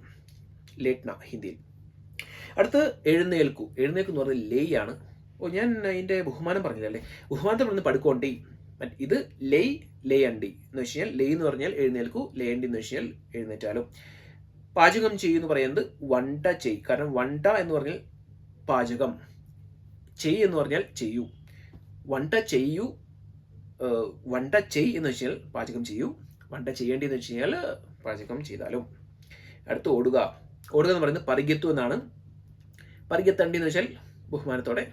ലേറ്റ്ന ഹിന്ദിയിൽ. അടുത്ത് എഴുന്നേൽക്കൂ. എഴുന്നേൽക്കൂ എന്ന് പറഞ്ഞാൽ ലേയ് ആണ്. ഞാൻ അതിൻ്റെ ബഹുമാനം പറഞ്ഞില്ലല്ലേ. ബഹുമാനത്തെ പറയുന്നത് പടുക്കോണ്ടി. ഇത് ലേയ്, ലേയണ്ടി എന്ന് വെച്ച് കഴിഞ്ഞാൽ ലേയ് എന്ന് പറഞ്ഞാൽ എഴുന്നേൽക്കൂ, ലേയണ്ടി എന്ന് വെച്ച് കഴിഞ്ഞാൽ എഴുന്നേറ്റാലും. പാചകം ചെയ്യൂ എന്ന് പറയുന്നത് വണ്ട ചെയ്. കാരണം വണ്ട എന്ന് പറഞ്ഞാൽ പാചകം, ചെയ് എന്ന് പറഞ്ഞാൽ ചെയ്യൂ. വണ്ട ചെയ്യൂ, വണ്ട ചെയ് എന്ന് വെച്ച് കഴിഞ്ഞാൽ പാചകം ചെയ്യൂ, വണ്ട ചെയ്യേണ്ടി എന്ന് വെച്ച് കഴിഞ്ഞാൽ പാചകം ചെയ്താലും. അടുത്ത് ഓടുക. ഓടുക എന്ന് പറയുന്നത് പരിഗെത്തു എന്നാണ്. പരിഗെത്തണ്ടി എന്ന് വെച്ചാൽ ബഹുമാനത്തോടെ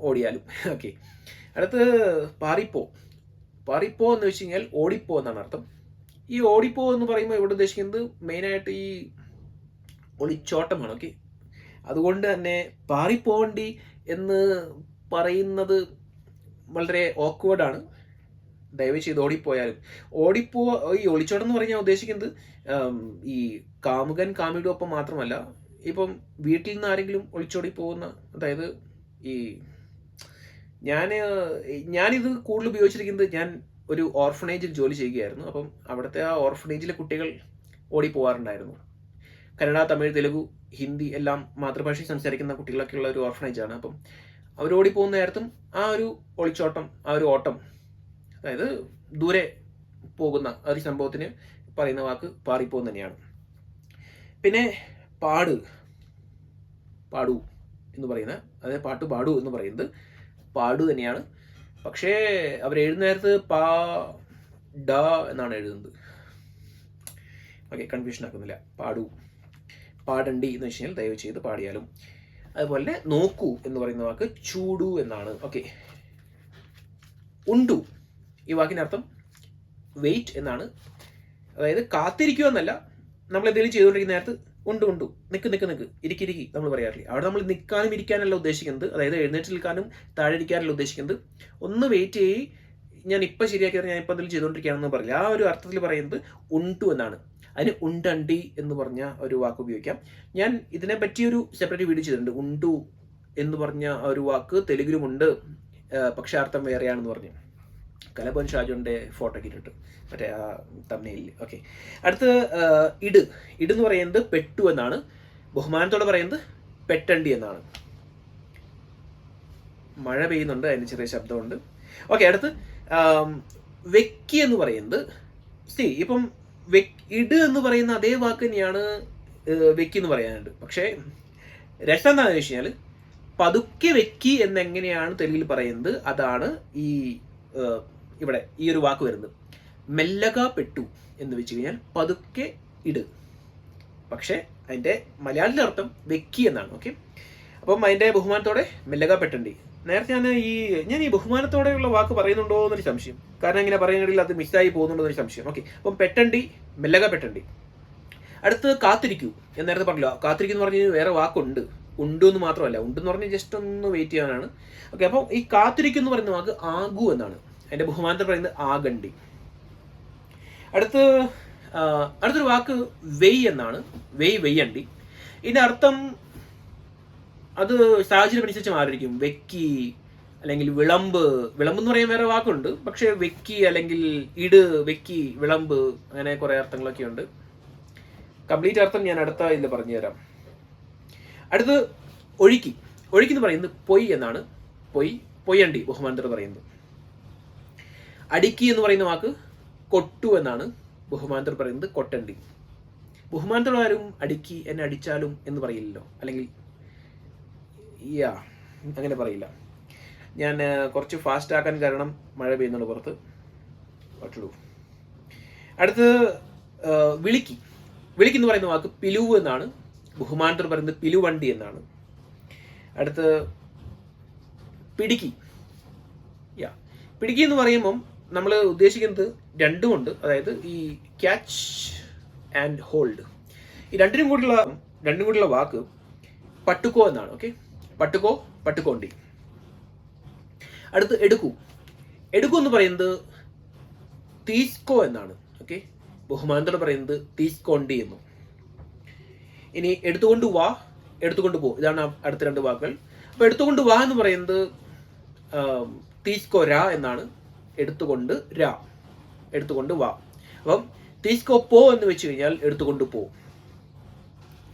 ഓടിയാലും. ഓക്കെ, അടുത്ത് പാറിപ്പോ. പാറിപ്പോ എന്ന് വെച്ച് കഴിഞ്ഞാൽ ഓടിപ്പോ എന്നാണ് അർത്ഥം. ഈ ഓടിപ്പോ എന്ന് പറയുമ്പോൾ ഇവിടെ ഉദ്ദേശിക്കുന്നത് മെയിനായിട്ട് ഈ ഒളിച്ചോട്ടമാണ്. ഓക്കെ, അതുകൊണ്ട് തന്നെ പാറിപ്പോണ്ടി എന്ന് പറയുന്നത് വളരെ ഓക്വേർഡാണ്. ദയവ് ചെയ്ത് ഓടിപ്പോയാലും ഈ ഒളിച്ചോട്ടം എന്ന് പറഞ്ഞാൽ ഉദ്ദേശിക്കുന്നത് ഈ കാമുകൻ കാമുകിയുടെ ഒപ്പം മാത്രമല്ല, ഇപ്പം വീട്ടിൽ നിന്ന് ആരെങ്കിലും ഒളിച്ചോടി പോകുന്ന, അതായത് ഈ ഞാനിത് കൂടുതൽ ഉപയോഗിച്ചിരിക്കുന്നത്, ഞാൻ ഒരു ഓർഫനേജിൽ ജോലി ചെയ്യുകയായിരുന്നു. അപ്പം അവിടുത്തെ ആ ഓർഫനേജിലെ കുട്ടികൾ ഓടിപ്പോവാറുണ്ടായിരുന്നു. കന്നഡ, തമിഴ്, തെലുഗു, ഹിന്ദി എല്ലാം മാതൃഭാഷയിൽ സംസാരിക്കുന്ന കുട്ടികളൊക്കെ ഉള്ള ഒരു ഓർഫനേജാണ്. അപ്പം അവർ ഓടിപ്പോകുന്ന നേരത്തും ആ ഒരു ഒളിച്ചോട്ടം, ആ ഒരു ഓട്ടം, അതായത് ദൂരെ പോകുന്ന ആ ഒരു സംഭവത്തിന് പറയുന്ന വാക്ക് പാറിപ്പോകുന്ന തന്നെയാണ്. പിന്നെ പാടു എന്ന് പറയുന്ന, അതായത് പാട്ട് പാടു എന്ന് പറയുന്നത് പാടു തന്നെയാണ്. പക്ഷേ അവർ എഴുതുന്ന നേരത്ത് ഡ എന്നാണ് എഴുതുന്നത്. Okay, confusion ആക്കുന്നില്ല. പാടണ്ടി എന്ന് വെച്ച് കഴിഞ്ഞാൽ ദയവ് ചെയ്ത് പാടിയാലും. അതുപോലെ നോക്കൂ എന്ന് പറയുന്ന വാക്ക് ചൂടു എന്നാണ്. ഓക്കെ, ഉണ്ടു, ഈ വാക്കിനർത്ഥം വെയിറ്റ് എന്നാണ്. അതായത് കാത്തിരിക്കുക എന്നല്ല, നമ്മൾ എന്തെങ്കിലും ചെയ്തുകൊണ്ടിരിക്കുന്ന നേരത്ത് ഉണ്ടു നിക്ക് ഇരിക്കി നമ്മൾ പറയാറില്ലേ. അവിടെ നമ്മൾ നിൽക്കാനും ഇരിക്കാനല്ല ഉദ്ദേശിക്കുന്നത്, അതായത് എഴുന്നേറ്റ് നിൽക്കാനും താഴെ ഇരിക്കാനല്ല ഉദ്ദേശിക്കുന്നത്. ഒന്ന് വെയിറ്റ് ചെയ്യ്, ഞാൻ ഇപ്പം ശരിയാക്കിയത്, ഞാൻ ഇപ്പം എന്തെങ്കിലും ചെയ്തുകൊണ്ടിരിക്കുകയാണെന്ന് പറയില്ല. ആ ഒരു അർത്ഥത്തിൽ പറയുന്നത് ഉണ്ടു എന്നാണ്. അതിന് ഉണ്ടണ്ടി എന്ന് പറഞ്ഞ ഒരു വാക്ക് ഉപയോഗിക്കാം. ഞാൻ ഇതിനെ പറ്റിയൊരു സെപ്പറേറ്റ് വീഡിയോ ചെയ്തിട്ടുണ്ട്. ഉണ്ടു എന്ന് പറഞ്ഞ ഒരു വാക്ക് തെലുങ്കിലുമുണ്ട്, പക്ഷേ അർത്ഥം വേറെയാണെന്ന് പറഞ്ഞു. കലബൻ ഷാജുവിൻ്റെ ഫോട്ടോ ഒക്കെ ഇട്ടിട്ട് മറ്റേ ആ തമ്മിലിൽ. ഓക്കെ, അടുത്ത് ഇട് എന്ന് പറയുന്നത് പെട്ടു എന്നാണ്. ബഹുമാനത്തോടെ പറയുന്നത് പെട്ടണ്ടി എന്നാണ്. മഴ പെയ്യുന്നുണ്ട്, അതിന് ചെറിയ ശബ്ദമുണ്ട്. ഓക്കെ, അടുത്ത് വെക്കി എന്ന് പറയുന്നത്, ഇപ്പം ഇട് എന്ന് പറയുന്ന അതേ വാക്ക് തന്നെയാണ് വെക്കി എന്ന് പറയാനുണ്ട്. പക്ഷേ രസം എന്താണെന്ന് വെച്ച് കഴിഞ്ഞാൽ, പതുക്കെ വെക്കി എന്നെങ്ങനെയാണ് തെലുങ്കിൽ പറയുന്നത്, അതാണ് ഇവിടെ ഈ ഒരു വാക്ക് വരുന്നത്. മെല്ലക പെട്ടു എന്ന് വെച്ച് കഴിഞ്ഞാൽ പതുക്കെ ഇട്, പക്ഷേ അതിൻ്റെ മലയാളത്തിലെ അർത്ഥം വെക്കി എന്നാണ്. ഓക്കെ, അപ്പം അതിൻ്റെ ബഹുമാനത്തോടെ മെല്ലക പെട്ടണ്ടി. നേരത്തെ ഞാൻ ഈ ബഹുമാനത്തോടെയുള്ള വാക്ക് പറയുന്നുണ്ടോ എന്നൊരു സംശയം, കാരണം ഇങ്ങനെ പറയുകയാണെങ്കിൽ അത് മിസ്സായി പോകുന്നുണ്ടോ എന്നൊരു സംശയം. ഓക്കെ, അപ്പം പെട്ടണ്ടി, മെല്ലക പെട്ടണ്ടി. അടുത്ത് കാത്തിരിക്കൂ എന്ന് നേരത്തെ പറഞ്ഞല്ലോ. കാത്തിരിക്കുന്നു എന്ന് പറഞ്ഞാൽ വേറെ വാക്കുണ്ട്, എന്ന് മാത്രമല്ല. ഉണ്ടെന്ന് പറഞ്ഞാൽ ജസ്റ്റ് ഒന്ന് വെയിറ്റ് ചെയ്യാനാണ്. ഓക്കെ, അപ്പം ഈ കാത്തിരിക്കും എന്ന് പറയുന്ന വാക്ക് ആകു എന്നാണ്. അതിൻ്റെ ബഹുമാനത്തിൽ പറയുന്നത് ആഗണ്ടി. അടുത്തൊരു വാക്ക് വെയ് എന്നാണ്. വെയ്യണ്ടി. ഇതിൻ്റെ അർത്ഥം അത് സാഹചര്യം അനുസരിച്ച് മാറിയിരിക്കും. വെക്കി അല്ലെങ്കിൽ വിളമ്പ് എന്ന് പറയാൻ വേറെ വാക്കുണ്ട്, പക്ഷേ വെക്കി അല്ലെങ്കിൽ ഇട്, വെക്കി, വിളമ്പ്, അങ്ങനെ കുറേ അർത്ഥങ്ങളൊക്കെ ഉണ്ട്. കംപ്ലീറ്റ് അർത്ഥം ഞാൻ അടുത്ത ഇതിൽ പറഞ്ഞുതരാം. അടുത്ത് ഒഴുക്കി എന്ന് പറയുന്നത് പൊയ് എന്നാണ്. പൊയ്യണ്ടി ബഹുമാനത്തോട് പറയുന്നത്. അടിക്കി എന്ന് പറയുന്ന വാക്ക് കൊട്ടു എന്നാണ്. ബഹുമാനത്തോട് പറയുന്നത് കൊട്ടണ്ടി. ബഹുമാനത്തോട് ആരും അടിക്കി, എന്നെ അടിച്ചാലും എന്ന് പറയില്ലല്ലോ, അല്ലെങ്കിൽ അങ്ങനെ പറയില്ല. ഞാൻ കുറച്ച് ഫാസ്റ്റ് ആക്കാൻ കാരണം മഴ പെയ്യുന്നുണ്ട് പുറത്ത്. പറ്റുള്ളൂ. അടുത്ത് വിളിക്കി എന്ന് പറയുന്ന വാക്ക് പിലുവ് എന്നാണ്. ബഹുമാനത്തോട് പറയുന്നത് പിലുവണ്ടി എന്നാണ്. അടുത്ത് പിടുക്കി എന്ന് പറയുമ്പം നമ്മൾ ഉദ്ദേശിക്കുന്നത് രണ്ടുമുണ്ട്, അതായത് ഈ ക്യാച്ച് ആൻഡ് ഹോൾഡ്. ഈ രണ്ടിനും കൂടിയുള്ള വാക്ക് പട്ടുക്കോ എന്നാണ്. ഓക്കെ, പട്ടുക്കോണ്ടി. അടുത്ത് എടുക്കൂ എന്ന് പറയുന്നത് തീസ്കോ എന്നാണ്. ഓക്കെ, ബഹുമാനത്തോടെ പറയുന്നത് തീസ്കോണ്ടി എന്നും. ഇനി എടുത്തുകൊണ്ട് വാ, എടുത്തുകൊണ്ട് പോ, ഇതാണ് അടുത്ത രണ്ട് വാക്കുകൾ. അപ്പോൾ എടുത്തുകൊണ്ട് വാ എന്ന് പറയുന്നത് തീസ്കോ രാ എന്നാണ്. എടുത്തുകൊണ്ട് വാ. അപ്പം തീസ്കോ പോ എന്ന് വെച്ച് കഴിഞ്ഞാൽ എടുത്തുകൊണ്ട് പോ.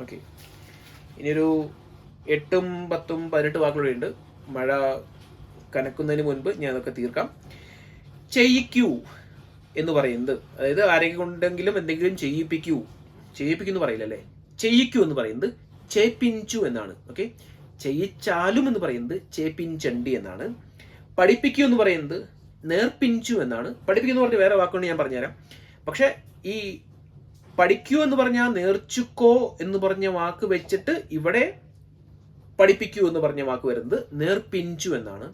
ഓക്കെ, ഇനിയൊരു 8, 10, 18 വാക്കുകളുടെ ഉണ്ട്. മഴ കനക്കുന്നതിന് മുൻപ് ഞാൻ അതൊക്കെ തീർക്കാം. ചെയ്യിക്കൂ എന്ന് പറയുന്നത്, അതായത് ആരെങ്കിലും കൊണ്ടെങ്കിലും എന്തെങ്കിലും ചെയ്യിപ്പിക്കുന്നു പറയില്ല അല്ലേ. ചെയ്യിക്കൂ എന്ന് പറയുന്നത് ചേപ്പിഞ്ചു എന്നാണ്. ഓക്കെ, ചെയ്യിച്ചാലും എന്ന് പറയുന്നത് ചേപ്പിഞ്ചണ്ടി എന്നാണ്. പഠിപ്പിക്കൂ എന്ന് പറയുന്നത് നേർപ്പിഞ്ചു എന്നാണ്. പഠിപ്പിക്കുന്നു പറഞ്ഞ വേറെ വാക്കുകൊണ്ട് ഞാൻ പറഞ്ഞുതരാം. പക്ഷെ ഈ പഠിക്കൂ എന്ന് പറഞ്ഞാൽ നേർച്ചുക്കോ എന്ന് പറഞ്ഞ വാക്ക് വെച്ചിട്ട് ഇവിടെ പഠിപ്പിക്കൂ എന്ന് പറഞ്ഞ വാക്ക് വരുന്നത് നേർപ്പിഞ്ചു എന്നാണ്.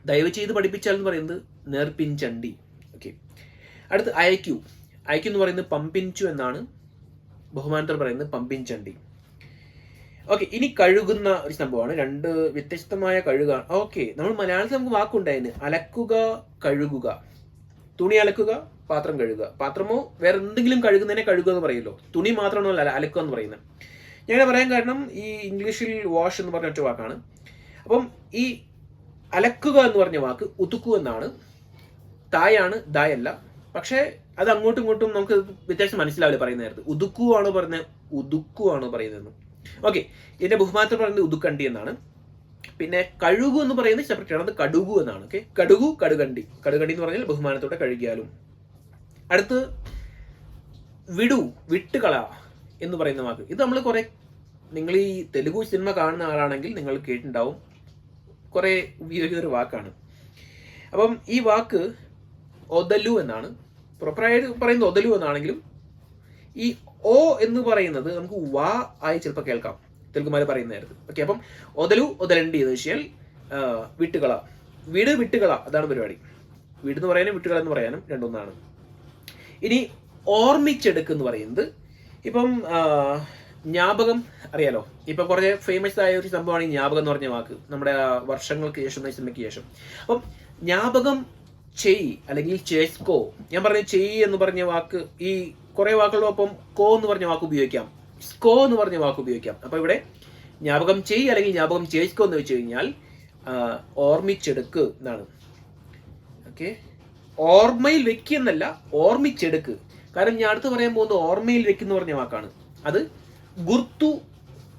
ദയവ് ചെയ്ത് പഠിപ്പിച്ചാൽ എന്ന് പറയുന്നത് നേർപ്പിഞ്ചണ്ടി. ഓക്കെ, അടുത്ത് അയക്കൂ എന്ന് പറയുന്നത് പമ്പിഞ്ചു എന്നാണ്. ബഹുമാനത്തോട് പറയുന്നത് പമ്പിഞ്ചണ്ടി. ഓക്കെ, ഇനി കഴുകുന്ന ഒരു സംഭവമാണ്. രണ്ട് വ്യത്യസ്തമായ കഴുകാണ്. ഓക്കെ, നമ്മൾ മലയാളത്തിൽ നമുക്ക് വാക്കുണ്ടായിരുന്നു, അലക്കുക, കഴുകുക. തുണി അലക്കുക, പാത്രം കഴുകുക. പാത്രമോ വേറെ എന്തെങ്കിലും കഴുകുന്നതിനെ കഴുകുക എന്ന് പറയുമല്ലോ. തുണി മാത്രമാണോ അലക്കുക എന്ന് പറയുന്നത്. ഞാൻ പറയാൻ കാരണം ഈ ഇംഗ്ലീഷിൽ വാഷ് എന്ന് പറഞ്ഞ ഒറ്റ വാക്കാണ്. അപ്പം ഈ അലക്കുക എന്ന് പറഞ്ഞ വാക്ക് ഉതുക്കു എന്നാണ്. തായാണ്, ദായല്ല. പക്ഷേ അത് അങ്ങോട്ടും ഇങ്ങോട്ടും നമുക്ക് വ്യത്യാസം മനസ്സിലാവില്ല പറയുന്ന നേരത്ത്. ഉതുക്കു ആണോ പറയുന്നത്, ഉതുക്കു ആണോ പറയുന്നത്. ഓക്കെ, ഇതിന്റെ ബഹുമാനത്തിൽ പറയുന്നത് ഉതുക്കണ്ടി എന്നാണ്. പിന്നെ കഴുകു എന്ന് പറയുന്നത് സെപ്പറേറ്റ് ആണ്, അത് കടുകു എന്നാണ്. ഓക്കെ, കടുകു, കടുകണ്ടി. കടുകണ്ടി എന്ന് പറഞ്ഞാൽ ബഹുമാനത്തോടെ കഴുകിയാലും. അടുത്ത് വിടു, വിട്ടുകള എന്ന് പറയുന്ന വാക്ക്. ഇത് നമ്മൾ കുറെ, നിങ്ങൾ ഈ തെലുഗു സിനിമ കാണുന്ന ആളാണെങ്കിൽ നിങ്ങൾ കേട്ടിട്ടുണ്ടാവും, കുറെ ഉപയോഗിക്കുന്ന ഒരു വാക്കാണ്. അപ്പം ഈ വാക്ക് ഒതലു എന്നാണ്. പ്രോപ്പറായിട്ട് പറയുന്നത് ഒതലു എന്നാണെങ്കിലും ഈ ഓ എന്ന് പറയുന്നത് നമുക്ക് വാ ആയി ചിലപ്പോൾ കേൾക്കാം തെലുങ്കുമാര് പറയുന്ന നേരത്ത്. ഓക്കെ, അപ്പം ഒതലു, ഒതലണ്ടി എന്ന് വെച്ചാൽ വിട്ടുകള. വീട് വിട്ടുകള, അതാണ് പരിപാടി. വീട് എന്ന് പറയാനും വിട്ടുകള എന്ന് പറയാനും രണ്ടൊന്നാണ്. ഇനി ഓർമ്മിച്ചെടുക്ക് എന്ന് പറയുന്നത്, ഇപ്പം ജ്ഞാപകം അറിയാലോ, ഇപ്പൊ കുറേ ഫേമസ് ആയ ഒരു സംഭവമാണ് ഈ ജ്ഞാപകം എന്ന് പറഞ്ഞ വാക്ക്, നമ്മുടെ വർഷങ്ങൾക്ക് ശേഷം, സിനിമയ്ക്ക് ശേഷം. അപ്പം ജ്ഞാപകം ചെയ് അല്ലെങ്കിൽ ചേസ്കോ. ഞാൻ പറഞ്ഞ ചെയ് എന്ന് പറഞ്ഞ വാക്ക് ഈ കുറെ വാക്കുകളോടൊപ്പം കോ എന്ന് പറഞ്ഞ വാക്ക് ഉപയോഗിക്കാം, സ്കോ എന്ന് പറഞ്ഞ വാക്ക് ഉപയോഗിക്കാം. അപ്പൊ ഇവിടെ ജ്ഞാപകം ചെയ് അല്ലെങ്കിൽ ജ്ഞാപകം ചേസ്കോ എന്ന് വെച്ച് കഴിഞ്ഞാൽ ഓർമ്മിച്ചെടുക്ക് എന്നാണ്. ഓക്കെ, ഓർമ്മയിൽ വെക്കുന്നല്ല, ഓർമ്മിച്ചെടുക്ക്. കാരണം ഞാൻ അടുത്ത് പറയാൻ പോകുന്നത് ഓർമ്മയിൽ വെക്കുന്ന പറഞ്ഞ വാക്കാണ്. അത് ഗുർത്തു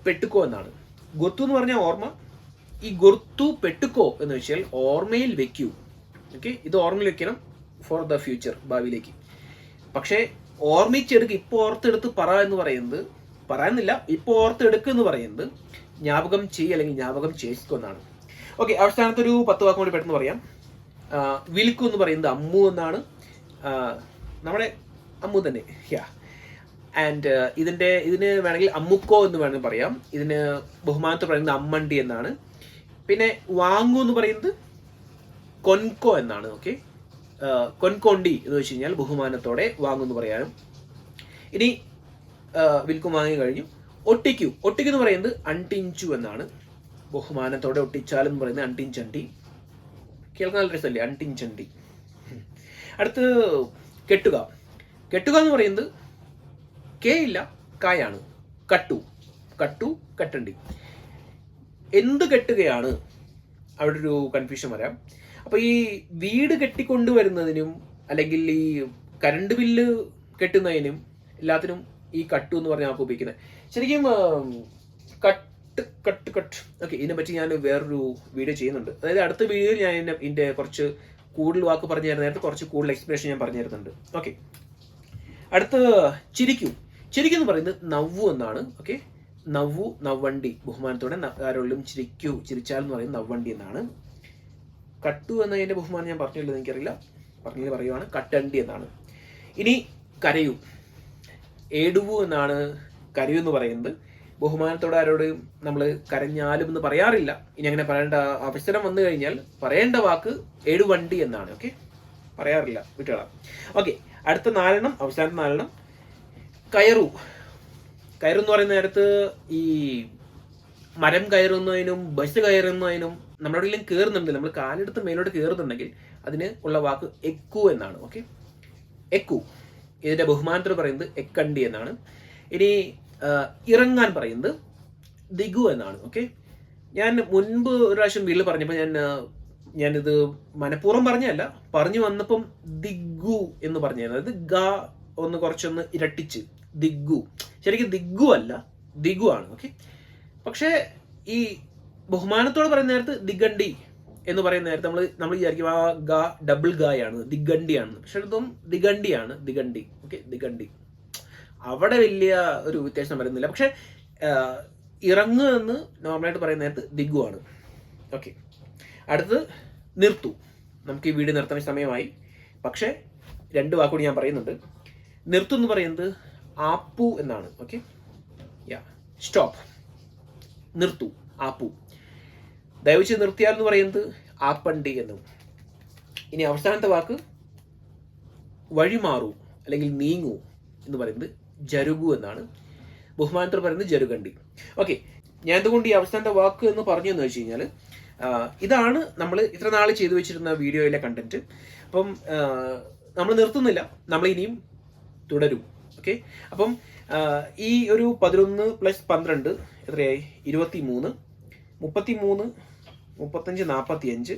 പെട്ടുക്കോ എന്നാണ്. ഗുർത്തു എന്ന് പറഞ്ഞാൽ ഓർമ്മ, ഈ ഗുർത്തു പെട്ടുക്കോ എന്ന് വെച്ചാൽ ഓർമ്മയിൽ വെക്കൂ. ഓക്കെ, ഇത് ഓർമ്മയിൽ വെക്കണം ഫോർ ദ ഫ്യൂച്ചർ, ഭാവിയിലേക്ക്. പക്ഷേ ഓർമ്മിച്ചെടുക്ക്, ഇപ്പൊ ഓർത്തെടുത്ത് പറ എന്ന് പറയുന്നത്, പറയുന്നില്ല, ഇപ്പൊ ഓർത്തെടുക്ക് എന്ന് പറയുന്നത് ജ്ഞാപകം ചെയ്യ് അല്ലെങ്കിൽ ജ്ഞാപകം ചേച്ചിക്കോ എന്നാണ്. ഓക്കെ, അവസാനത്തൊരു 10 വാക്കും കൂടി പെട്ടെന്ന് പറയാം. വിൽക്കു എന്ന് പറയുന്നത് അമ്മു എന്നാണ്, നമ്മുടെ അമ്മു തന്നെ. ആൻഡ് ഇതിന് വേണമെങ്കിൽ അമ്മുക്കോ എന്ന് വേണമെങ്കിൽ പറയാം. ഇതിന് ബഹുമാനത്തിൽ പറയുന്നത് അമ്മണ്ടി എന്നാണ്. പിന്നെ വാങ്ങു എന്ന് പറയുന്നത് കൊൻകോ എന്നാണ്. ഓക്കെ, കൊൻകൊണ്ടി എന്ന് വെച്ച് കഴിഞ്ഞാൽ ബഹുമാനത്തോടെ വാങ്ങുമെന്ന് പറയാനും. ഇനി വിൽക്കും വാങ്ങി കഴിഞ്ഞു. ഒട്ടിക്കു, ഒട്ടിക്കു എന്ന് പറയുന്നത് അണ്ടിഞ്ചു എന്നാണ്. ബഹുമാനത്തോടെ ഒട്ടിച്ചാലെന്ന് പറയുന്നത് അണ്ടിഞ്ചണ്ടി. കേൾക്കാൻ നല്ല രസമല്ലേ, അണ്ടിഞ്ചണ്ടി. അടുത്ത് കെട്ടുക. കെട്ടുക എന്ന് പറയുന്നത് കെ ഇല്ല, കായാണ്. കട്ടു, കട്ടു, കെട്ടണ്ടി. എന്ത് കെട്ടുകയാണ്, അവിടെ ഒരു കൺഫ്യൂഷൻ വരാം. അപ്പൊ ഈ വീട് കെട്ടിക്കൊണ്ടുവരുന്നതിനും അല്ലെങ്കിൽ ഈ കറണ്ട് ബില്ല് കെട്ടുന്നതിനും എല്ലാത്തിനും ഈ കട്ടു എന്ന് പറഞ്ഞ വാക്ക് ഉപയോഗിക്കുന്നത്. ശരിക്കും കട്ട് കട്ട് കട്ട്. ഓക്കെ, ഇതിനെപ്പറ്റി ഞാൻ വേറൊരു വീഡിയോ ചെയ്യുന്നുണ്ട്. അതായത് അടുത്ത വീഡിയോയിൽ ഞാൻ ഇതിന്റെ കുറച്ച് കൂടുതൽ വാക്ക് പറഞ്ഞു തരുന്ന നേരത്തെ കുറച്ച് കൂടുതൽ എക്സ്പ്ലനേഷൻ ഞാൻ പറഞ്ഞു തരുന്നുണ്ട്. ഓക്കെ, അടുത്ത് ചിരിക്കൂ. ചിരിക്കൂ എന്ന് പറയുന്നത് നവ്വു എന്നാണ്. ഓക്കെ, നവ്വു, നവ്വണ്ടി. ബഹുമാനത്തോടെ ആരോടും ചിരിക്കൂ, ചിരിച്ചാൽ എന്ന് പറയുന്നത് നവ്വണ്ടി എന്നാണ്. കട്ടു എന്നതിന്റെ ബഹുമാനം ഞാൻ പറഞ്ഞില്ല, എനിക്കറിയില്ല, പറഞ്ഞത് പറയുവാണ്, കട്ടണ്ടി എന്നാണ്. ഇനി കരയൂ. ഏടുവു എന്നാണ് കരയൂ എന്ന് പറയുന്നത്. ബഹുമാനത്തോടെ ആരോടും നമ്മൾ കരഞ്ഞാലും എന്ന് പറയാറില്ല. ഇനി അങ്ങനെ പറയേണ്ട അവസരം വന്നു കഴിഞ്ഞാൽ പറയേണ്ട വാക്ക് ഏടുവണ്ടി എന്നാണ്. ഓക്കെ, പറയാറില്ല, വിട്ടുകളാം. ഓക്കെ, അടുത്ത 4 അവസാനത്തെ 4. കയറു. കയറു എന്ന് പറയുന്ന നേരത്ത് ഈ മരം കയറുന്നതിനും ബസ് കയറുന്നതിനും നമ്മളെവിടെയെങ്കിലും കയറുന്നുണ്ടെങ്കിൽ, നമ്മൾ കാലെടുത്ത് മേലോട്ട് കയറുന്നുണ്ടെങ്കിൽ അതിന് ഉള്ള വാക്ക് എക്കു എന്നാണ്. ഓക്കെ, എക്കു. ഇതിന്റെ ബഹുമാനത്തിൽ പറയുന്നത് എക്കണ്ടി എന്നാണ്. ഇനി ഇറങ്ങാൻ പറയുന്നത് ദിഗു എന്നാണ്. ഓക്കെ, ഞാൻ മുൻപ് ഒരു പ്രാവശ്യം വീട്ടിൽ പറഞ്ഞപ്പോൾ ഞാനിത് മനഃപൂർവ്വം പറഞ്ഞല്ല, പറഞ്ഞു വന്നപ്പം ദിഗു എന്ന് പറഞ്ഞായിരുന്നു. അത് ഗ ഒന്ന് കുറച്ചൊന്ന് ഇരട്ടിച്ച് ദിഗു. ശരിക്കും ദിഗു അല്ല, ദിഗു ആണ്. ഓക്കെ, പക്ഷേ ഈ ബഹുമാനത്തോട് പറയുന്ന നേരത്ത് ദിഗണ്ടി എന്ന് പറയുന്ന നേരത്ത് നമ്മൾ വിചാരിക്കും ആ ഗ ഡബിൾ ഗായാണ്, ദിഗണ്ടിയാണ്. പക്ഷെ ഇതും ദിഗണ്ടിയാണ്, ദിഗണ്ടി. ഓക്കെ, ദിഗണ്ടി. അവിടെ വലിയ ഒരു വ്യത്യാസം വരുന്നില്ല. പക്ഷെ ഇറങ്ങുക എന്ന് നോർമലായിട്ട് പറയുന്ന നേരത്ത് ദിഗു ആണ്. ഓക്കെ, അടുത്ത് നിർത്തു. നമുക്ക് ഈ വീഡിയോ നിർത്താൻ സമയമായി, പക്ഷെ 2 വാക്കുകൂടി ഞാൻ പറയുന്നുണ്ട്. നിർത്തു എന്ന് പറയുന്നത് ആപ്പു എന്നാണ്. ഓക്കെ, സ്റ്റോപ്പ്, നിർത്തു, ആപ്പു. ദയവച്ച് നിർത്തിയാൽ എന്ന് പറയുന്നത് ആപ്പണ്ടി എന്നും. ഇനി അവസാനത്തെ വാക്ക് വഴിമാറൂ അല്ലെങ്കിൽ നീങ്ങൂ എന്ന് പറയുന്നത് ജരുഗു എന്നാണ്. ബഹുമാനത്തോട് പറയുന്നത് ജരുഗണ്ടി. ഓക്കെ, ഞാൻ എന്തുകൊണ്ട് ഈ അവസാനത്തെ വാക്ക് എന്ന് പറഞ്ഞു എന്ന് വെച്ച് കഴിഞ്ഞാൽ ഇതാണ് നമ്മൾ ഇത്ര നാൾ ചെയ്തു വെച്ചിരുന്ന വീഡിയോയിലെ കണ്ടന്റ്. അപ്പം നമ്മൾ നിർത്തുന്നില്ല, നമ്മൾ ഇനിയും തുടരും. ഓക്കെ, അപ്പം ഈ ഒരു 11 + 12 എത്രയായി? 23, 33, 35, 45,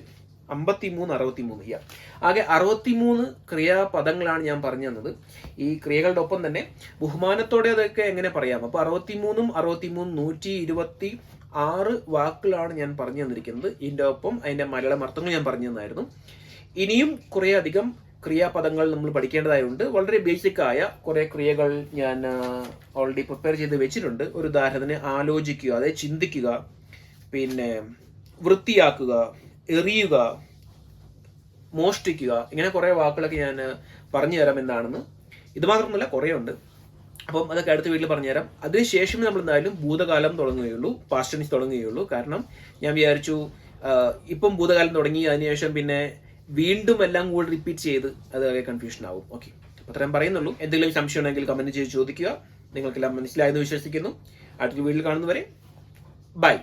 53, 63. ആകെ 63 ക്രിയാപദങ്ങളാണ് ഞാൻ പറഞ്ഞു തന്നത്. ഈ ക്രിയകളുടെ ഒപ്പം തന്നെ ബഹുമാനത്തോടെ അതൊക്കെ എങ്ങനെ പറയാം. അപ്പോൾ 63 126 വാക്കുകളാണ് ഞാൻ പറഞ്ഞു തന്നിരിക്കുന്നത്. ഇതിൻ്റെ ഒപ്പം അതിൻ്റെ മലയാളം അർത്ഥങ്ങൾ ഞാൻ പറഞ്ഞു തന്നായിരുന്നു. ഇനിയും കുറേ അധികം ക്രിയാപദങ്ങൾ നമ്മൾ പഠിക്കേണ്ടതായുണ്ട്. വളരെ ബേസിക് ആയ കുറേ ക്രിയകൾ ഞാൻ ഓൾറെഡി പ്രിപ്പയർ ചെയ്ത് വെച്ചിട്ടുണ്ട്. ഒരു ഉദാഹരണത്തിന് ആലോചിക്കുക, അതായത് ചിന്തിക്കുക, പിന്നെ വൃത്തിയാക്കുക, എറിയുക, മോഷ്ടിക്കുക, ഇങ്ങനെ കുറേ വാക്കുകളൊക്കെ ഞാൻ പറഞ്ഞു തരാം എന്താണെന്ന്. ഇത് മാത്രമല്ല, കുറേ ഉണ്ട്. അപ്പം അതൊക്കെ അടുത്ത വീട്ടിൽ പറഞ്ഞുതരാം. അതിനുശേഷം നമ്മൾ എന്തായാലും ഭൂതകാലം തുടങ്ങുകയുള്ളൂ, പാസ്റ്റ് ടെൻസ് തുടങ്ങുകയുള്ളൂ. കാരണം ഞാൻ വിചാരിച്ചു ഇപ്പം ഭൂതകാലം തുടങ്ങി, അതിനുശേഷം പിന്നെ വീണ്ടും എല്ലാം കൂടി റിപ്പീറ്റ് ചെയ്ത് അത് കൺഫ്യൂഷൻ ആവും. ഓക്കെ, അപ്പോൾ അത്രയും പറയുന്നുള്ളൂ. എന്തെങ്കിലും സംശയം ഉണ്ടെങ്കിൽ കമന്റ് ചെയ്ത് ചോദിക്കുക. നിങ്ങൾക്കെല്ലാം മനസ്സിലായെന്ന് വിശ്വസിക്കുന്നു. അടുത്ത വീട്ടിൽ കാണുന്നവരെ ബൈ.